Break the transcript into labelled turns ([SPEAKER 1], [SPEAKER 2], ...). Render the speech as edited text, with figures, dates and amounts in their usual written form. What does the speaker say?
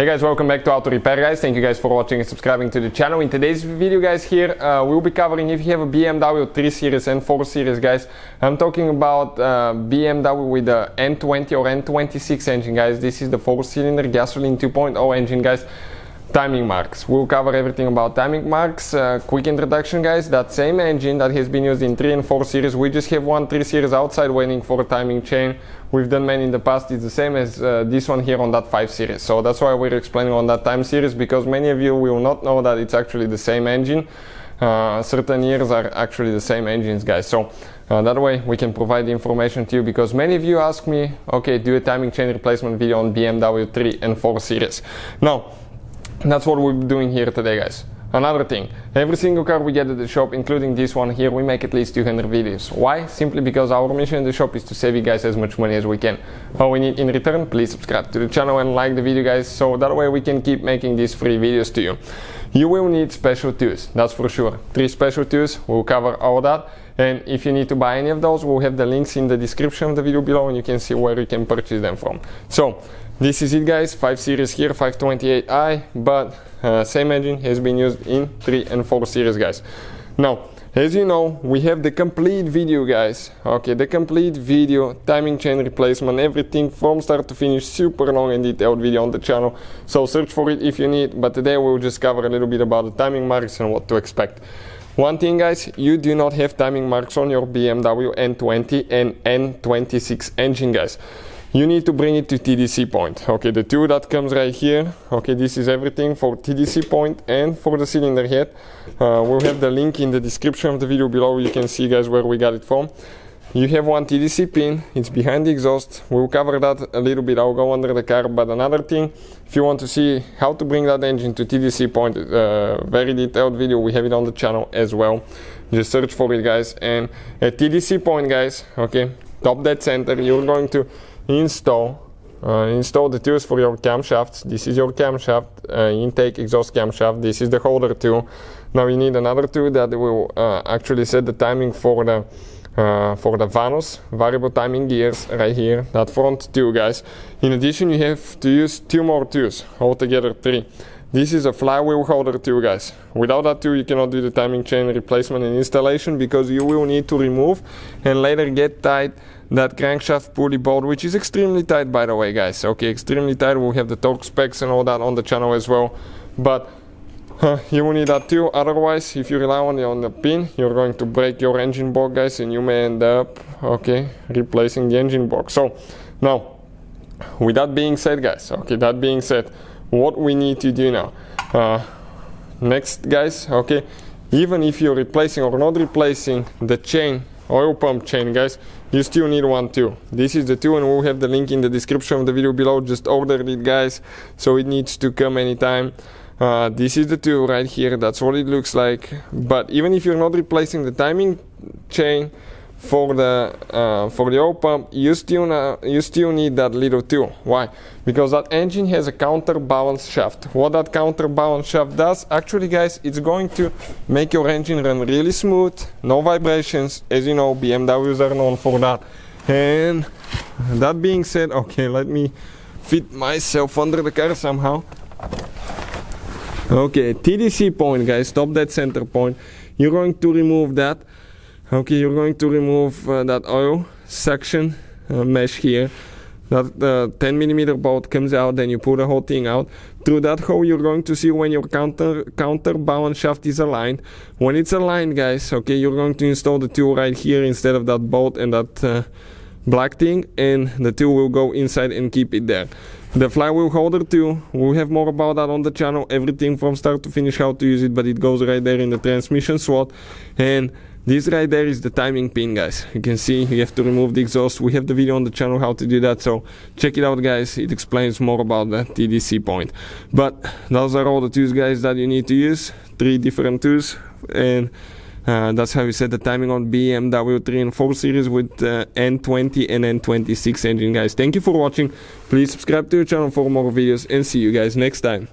[SPEAKER 1] Hey guys, welcome back to Auto Repair guys. Thank you guys for watching and subscribing to the channel. In today's video guys here, we'll be covering if you have a BMW 3 Series and 4 Series guys. I'm talking about BMW with the N20 or N26 engine guys. This is the 4-cylinder gasoline 2.0 engine guys. Timing marks. We'll cover everything about timing marks. Quick introduction guys, that same engine that has been used in 3 and 4 Series, we just have one 3 Series outside waiting for a timing chain. We've done many in the past. It's the same as this one here on that 5 Series. So that's why we're explaining on that time series, because many of you will not know that it's actually the same engine. Certain years are actually the same engines guys. So that way we can provide the information to you, because many of you ask me, okay, do a timing chain replacement video on BMW 3 and 4 Series. Now, that's what we're doing here today guys. Another thing, every single car we get at the shop, including this one here, we make at least 200 videos. Why? Simply because our mission in the shop is to save you guys as much money as we can. All we need in return, please subscribe to the channel and like the video guys, so that way we can keep making these free videos to you. You will need special tools, that's for sure. 3 special tools, we'll cover all that. And if you need to buy any of those, we'll have the links in the description of the video below and you can see where you can purchase them from. So, this is it guys, 5 Series here, 528i, but same engine has been used in 3 and 4 Series guys. Now, as you know, we have the complete video guys, okay, the complete video, timing chain replacement, everything from start to finish, super long and detailed video on the channel, so search for it if you need, but today we'll just cover a little bit about the timing marks and what to expect. One thing guys, you do not have timing marks on your BMW N20 and N26 engine guys. You need to bring it to TDC point. Okay, the tool that comes right here, okay, this is everything for TDC point and for the cylinder head. We'll have the link in the description of the video below. You can see guys where we got it from. You have one TDC pin, it's behind the exhaust. We'll cover that a little bit, I'll go under the car. But another thing, if you want to see how to bring that engine to TDC point, very detailed video, we have it on the channel as well. Just search for it guys. And at TDC point guys, okay, top dead center, you're going to install the tools for your camshafts. This is your camshaft, intake exhaust camshaft. This is the holder tool. Now you need another tool that will actually set the timing for the vanos, variable timing gears right here, that front tool guys. In addition, you have to use 2 more tools, altogether 3. This is a flywheel holder tool guys. Without that tool you cannot do the timing chain replacement and installation, because you will need to remove and later get tight that crankshaft pulley bolt, which is extremely tight by the way guys. Okay, extremely tight. We'll have the torque specs and all that on the channel as well, but you will need that too. Otherwise, if you rely only on the pin, you're going to break your engine block guys, and you may end up, okay, replacing the engine block. So now, with that being said guys, okay, that being said, what we need to do now, next guys, okay, even if you're replacing or not replacing the chain, oil pump chain guys, you still need one tool. This is the tool, and we'll have the link in the description of the video below. Just order it guys, so it needs to come anytime. This is the tool right here, that's what it looks like. But even if you're not replacing the timing chain for the oil pump, you still need that little tool. Why? Because that engine has a counterbalance shaft. What that counterbalance shaft does, actually guys, it's going to make your engine run really smooth, no vibrations. As you know, BMWs are known for that. And that being said, okay, let me fit myself under the car somehow. Okay, TDC point guys, top dead center point, you're going to remove that. Okay, you're going to remove that oil section mesh here. That 10mm bolt comes out, then you pull the whole thing out. Through that hole you're going to see when your counterbalance shaft is aligned. When it's aligned guys, okay, you're going to install the tool right here instead of that bolt and that black thing, and the tool will go inside and keep it there. The flywheel holder tool, we'll have more about that on the channel, everything from start to finish, how to use it, but it goes right there in the transmission slot. And this right there is the timing pin guys. You can see you have to remove the exhaust. We have the video on the channel how to do that, so check it out guys. It explains more about the TDC point. But those are all the tools guys that you need to use, 3 different tools, and that's how you set the timing on BMW 3 and 4 Series with N20 and N26 engine guys. Thank you for watching. Please subscribe to the channel for more videos, and see you guys next time.